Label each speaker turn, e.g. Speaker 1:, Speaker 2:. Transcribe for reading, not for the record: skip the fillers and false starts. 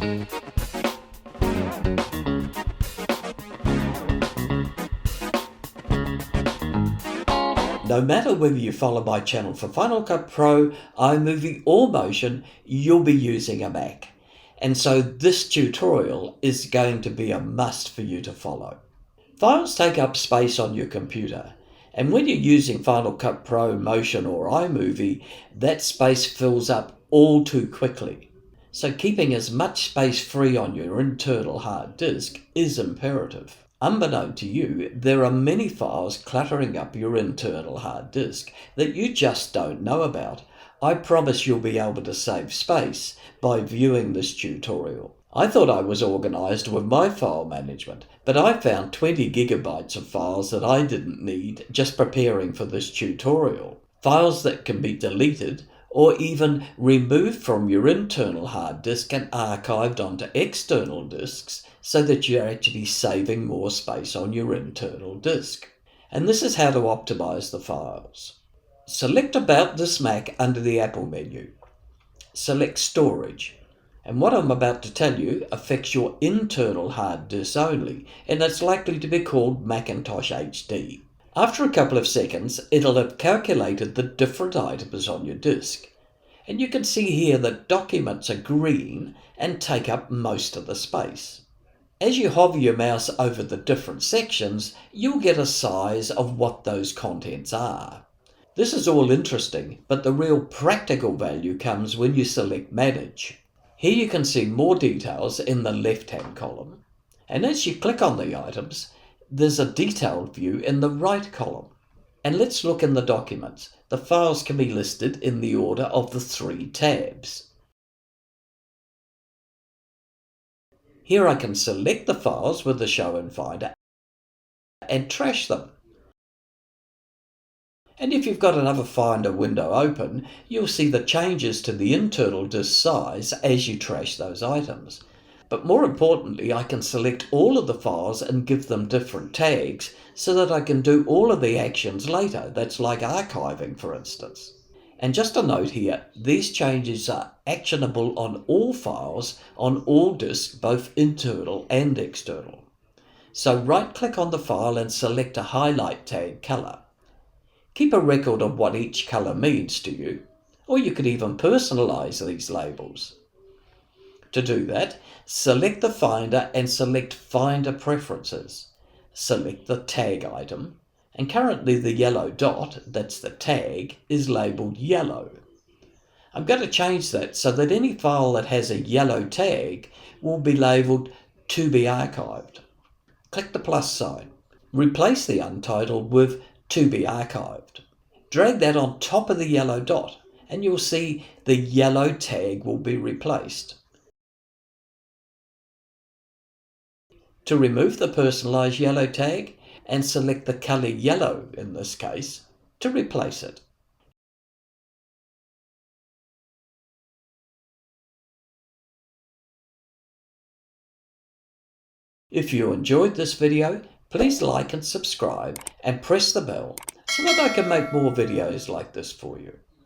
Speaker 1: No matter whether you follow my channel for Final Cut Pro, iMovie or Motion, you'll be using a Mac. And so this tutorial is going to be a must for you to follow. Files take up space on your computer, and when you're using Final Cut Pro, Motion or iMovie, that space fills up all too quickly. So keeping as much space free on your internal hard disk is imperative. Unbeknown to you, there are many files cluttering up your internal hard disk that you just don't know about. I promise you'll be able to save space by viewing this tutorial. I thought I was organized with my file management, but I found 20 gigabytes of files that I didn't need just preparing for this tutorial. Files that can be deleted or even removed from your internal hard disk and archived onto external disks so that you're actually saving more space on your internal disk. And this is how to optimize the files. Select About this Mac under the Apple menu. Select Storage. And what I'm about to tell you affects your internal hard disk only, and it's likely to be called Macintosh HD. After a couple of seconds, it'll have calculated the different items on your disk. And you can see here that documents are green and take up most of the space. As you hover your mouse over the different sections, you'll get a size of what those contents are. This is all interesting, but the real practical value comes when you select Manage. Here you can see more details in the left-hand column. And as you click on the items, there's a detailed view in the right column. And let's look in the documents. The files can be listed in the order of the 3 tabs. Here I can select the files with the Show and Finder and trash them. And if you've got another Finder window open, you'll see the changes to the internal disk size as you trash those items. But more importantly, I can select all of the files and give them different tags so that I can do all of the actions later. That's like archiving, for instance. And just a note here, these changes are actionable on all files, on all disks, both internal and external. So right-click on the file and select a highlight tag color. Keep a record of what each color means to you, or you could even personalize these labels. To do that, select the Finder and select Finder Preferences. Select the tag item, and currently the yellow dot, that's the tag, is labeled yellow. I'm going to change that so that any file that has a yellow tag will be labeled To Be Archived. Click the plus sign. Replace the untitled with To Be Archived. Drag that on top of the yellow dot, and you'll see the yellow tag will be replaced. To remove the personalized yellow tag, and select the color yellow in this case to replace it. If you enjoyed this video, please like and subscribe and press the bell so that I can make more videos like this for you.